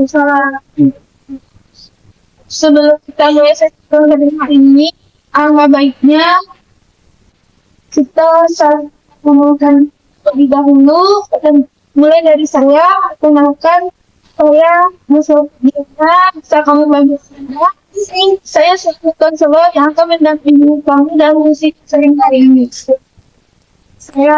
Waalaikumsalam. Sebelum kita mulai sesi hari ini, alangkah baiknya kita saling mengenalkan terlebih dahulu. Dan mulai dari saya, kenalkan saya Musafirina, bisa kamu bantu saya sebutkan solo yang akan mendampingi kamu dalam musik sering hari ini. Saya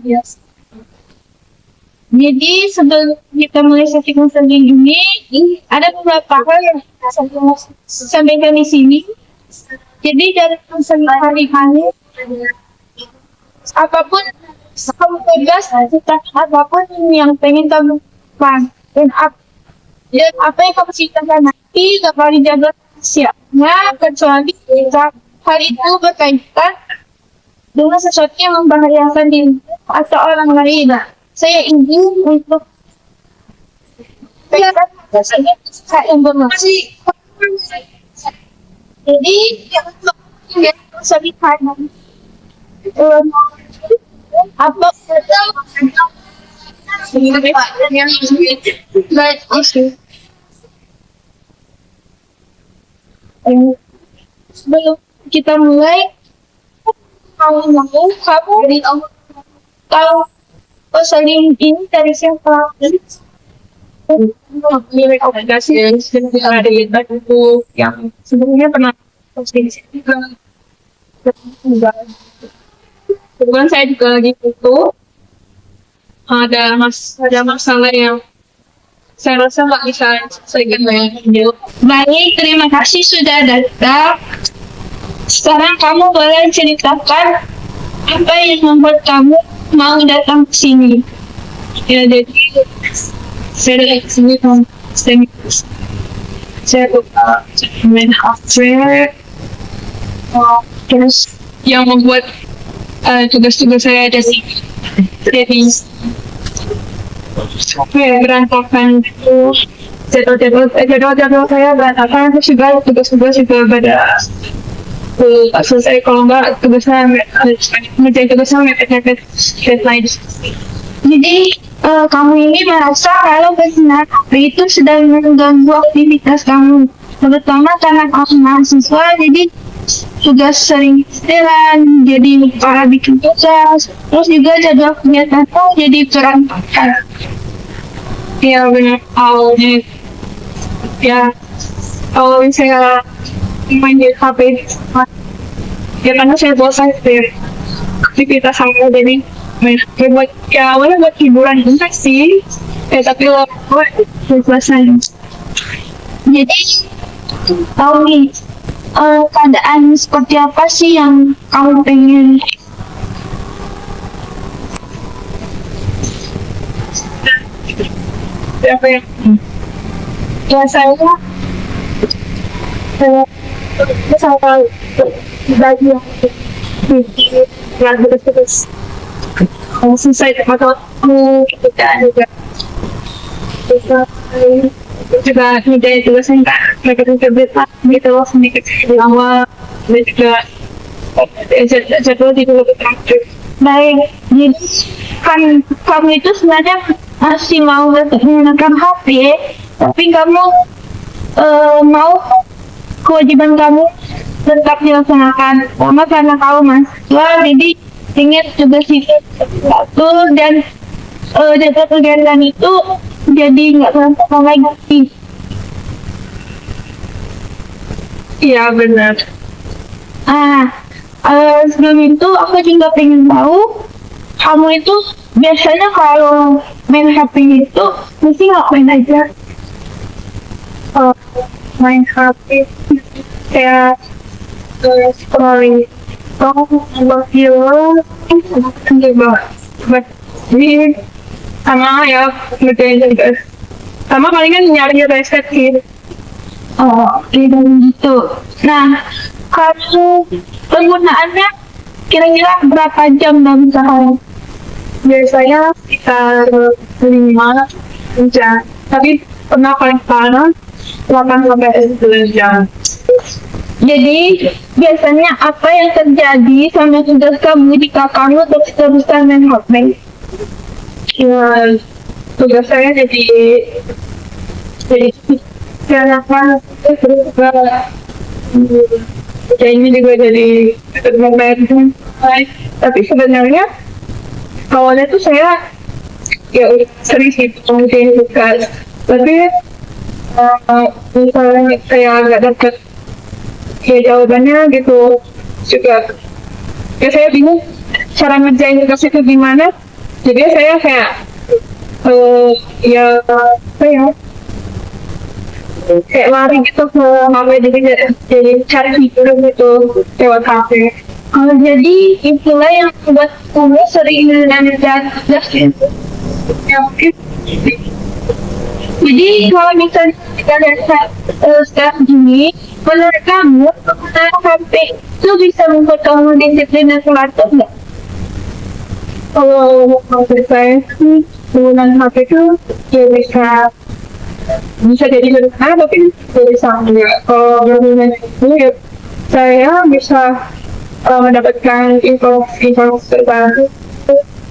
biasa. Jadi sebelum kita mulai sesi konseling ini, ada beberapa hal yang saya sampaikan di sini. Jadi dari konseling hari ini, apapun kamu bebas tentang apapun yang pengen kamu lakukan dan apa yang kamu citakan nanti bakal dijaga siapnya, kecuali jika hal itu berkaitan dengan sesuatu yang membahayakan diri atau orang lain. Saya ingin untuk saya informasi. Jadi yang saya lihat apa sebelum kita mulai, kamu tahu saling ini dari siapa? Milik aplikasi yang ada buku yang sebelumnya pernah posting di sini. Kebetulan saya juga lagi foto. Ada masalah yang saya rasa nggak bisa selesaikan dengan video. Baik, terima kasih sudah datang. Sekarang kamu boleh ceritakan apa yang membuat kamu mau datang ke sini. Ya, jadi saya datang ke sini saya lupa main HP. Terus yang membuat tugas-tugas saya ada sih. Jadi berantakan itu, jadwal saya berantakan, terus juga tugas-tugas juga pada selesai. Kalau enggak tugasnya ngerjain tugasnya mepet-mepet deadline. Jadi kamu ini merasa kalau penggunaan HP itu sedang mengganggu aktivitas kamu, terutama karena kamu mahasiswa, jadi tugas sering jalan, jadi lupa bikin tugas, terus juga jadwal kegiatan jadi berantakan. Ya benar, awalnya saya main di HP ya karena saya bosan dari aktivitas saya, jadi buat awalnya buat hiburan juga sih, tapi lama bosan. Jadi tahu nih keadaan seperti apa sih yang kamu pengen? Apa yang saya misalkan bagi yang tugas selesai atau kita juga juga menjadi tugas yang mereka juga gitu loh, sedikit di awal dan juga jadwal itu lebih teratur. Baik, jadi kan kamu itu sebenarnya masih mau menggunakan HP, tapi kamu mau kewajiban kamu tetap dilaksanakan sama karena kamu mahasiswa, jadi ingin tugas itu teratur dan jadwal kegiatan itu jadi nggak berantakan lagi. Iya benar. Sebelum itu aku juga pengen tahu kamu itu biasanya kalau main HP itu mesti ngapain aja? Main HP kayak scrolling video jadi sama ya ngerjain tugas, sama palingan nyari reset gitu. Gitu. Nah, kalau penggunaannya kira-kira berapa jam dalam sehari? Biasanya sekitar 5 jam, tapi pernah paling parah 8-9 jam. Jadi biasanya apa yang terjadi sama tugas kamu jika kamu terus-terusan main HP? Ya, tugas saya jadi silakan terus juga ya ini juga jadi ketua management. Tapi sebenarnya awalnya tuh saya ya udah sering sih mungkin tugas, tapi misalnya saya nggak dapat ya jawabannya gitu juga, ya saya bingung cara ngerjain tugas itu gimana. Jadi saya kayak ya apa ya, kayak lari gitu ke HP, jadi cari video gitu lewat HP. Jadi itulah yang membuat kamu sering menanyakan tugas itu. Ya mungkin. Jadi kalau misalnya kita lihat sekarang ini, menurut kamu penggunaan HP itu bisa membuat kamu disiplin dan teratur nggak? Kalau menurut saya sih penggunaan HP itu ya bisa jadi sederhana, tapi bisa enggak. Kalau berhubungan itu ya saya bisa mendapatkan informasi terbaru,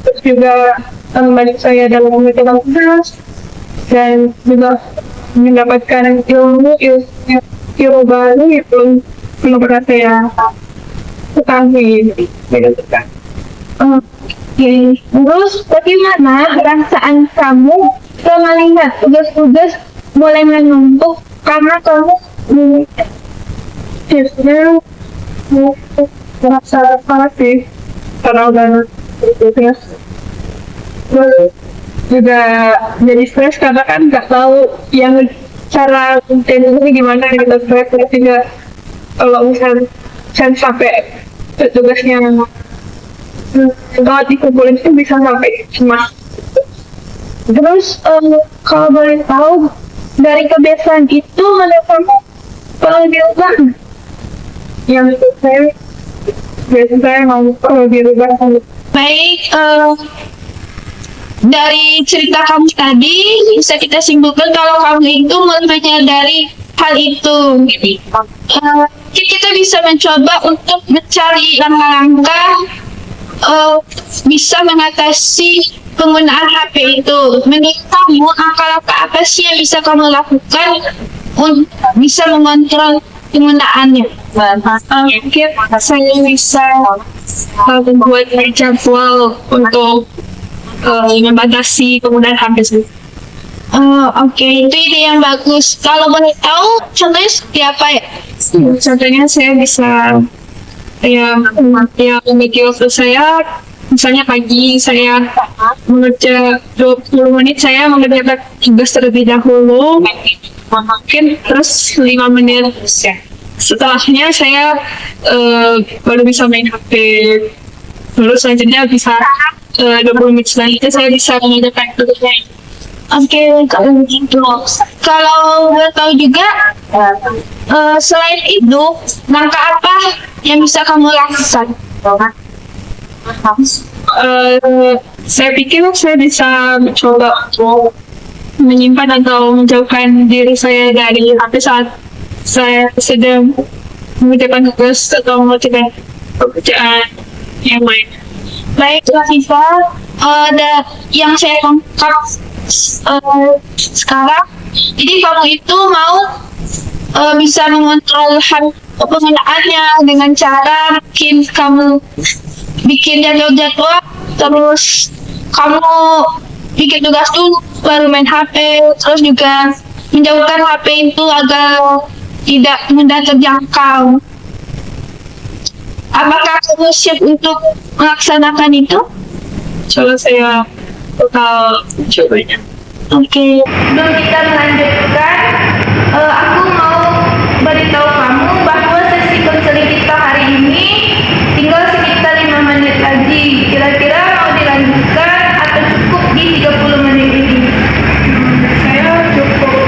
terus juga membantu saya dalam mengerjakan tugas, dan juga mendapatkan ilmu baru yang belum pernah saya ketahui. Terus bagaimana perasaan kamu setelah melihat tugas-tugas mulai menumpuk karena kamu biasanya merasa khawatir karena udah tugas, terus juga jadi stres karena kan nggak tahu yang cara ini gimana gitu. Stres juga kalau misalnya sampai tugasnya kalau dikumpulin itu bisa sampai cemas. Terus kalau boleh tahu dari kebiasaan itu menurut kamu perlu diubah? Yang saya biasanya mau perlu diubah. Baik, dari cerita kamu tadi bisa kita simpulkan kalau kamu itu menyadari hal itu. Kita bisa mencoba untuk mencari langkah-langkah bisa mengatasi penggunaan HP itu. Menurut kamu, langkah-langkah apa sih yang bisa kamu lakukan untuk bisa mengontrol penggunaannya? Mungkin saya bisa membuat jadwal untuk membatasi penggunaan HP sih. Oke, itu ide yang bagus. Kalau boleh tahu, contohnya seperti apa ya? Contohnya saya bisa ya membagi waktu saya, misalnya pagi saya mengerja 20 menit, saya mengerjakan tugas terlebih dahulu, mungkin terus 5 menit setelahnya saya baru bisa main HP. Lalu selanjutnya bisa 20 menit selanjutnya saya bisa mengerjakan tugasnya. Oke, kalau begitu. Kalau boleh tahu juga, selain itu, langkah apa yang bisa kamu lakukan? Saya pikir saya bisa mencoba untuk menyimpan atau menjauhkan diri saya dari HP saat saya sedang mengerjakan tugas atau mengerjakan pekerjaan yang lain. Baik, Latifah, yang saya tangkap sekarang, jadi kamu itu mau bisa mengontrol penggunaannya dengan cara kamu bikin jadwal, terus kamu bikin tugas dulu baru main HP, terus juga menjauhkan HP itu agar tidak mudah terjangkau. Apakah kamu siap untuk melaksanakan itu? Coba saya bakal cobanya. Oke. Sebelum kita melanjutkan, aku mau beritahu kamu bahwa sesi konseling kita hari ini tinggal sekitar 5 menit lagi. Kira-kira mau dilanjutkan atau cukup di 30 menit ini? Saya cukup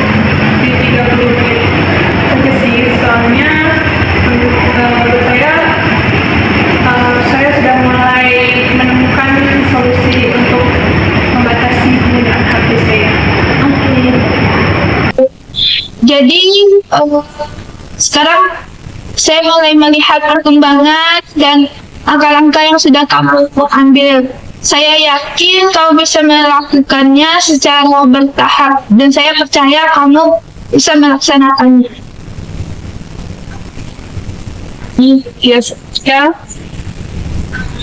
di 30 menit saja sih, soalnya menurut saya sudah mulai menemukan solusi untuk membatasi penggunaan HP saya. Jadi sekarang saya mulai melihat perkembangan dan langkah-langkah yang sudah kamu ambil. Saya yakin kamu bisa melakukannya secara bertahap dan saya percaya kamu bisa melaksanakannya. Ya, ya.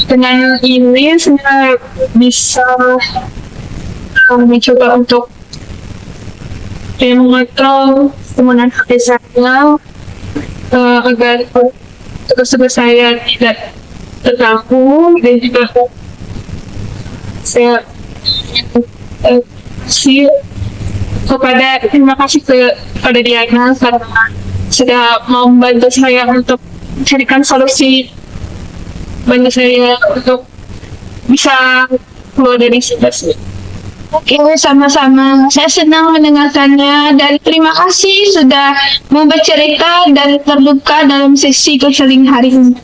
Dengan ini saya bisa mencoba untuk mengontrol penggunaan HP saya agar tugas-tugas saya tidak terganggu dan juga saya terima kasih kepada Diana karena sudah mau membantu saya untuk mencarikan solusi, bantu saya untuk bisa keluar dari situasi. Oke, sama-sama. Saya senang mendengarkannya dan terima kasih sudah mau bercerita dan terbuka dalam sesi konseling hari ini.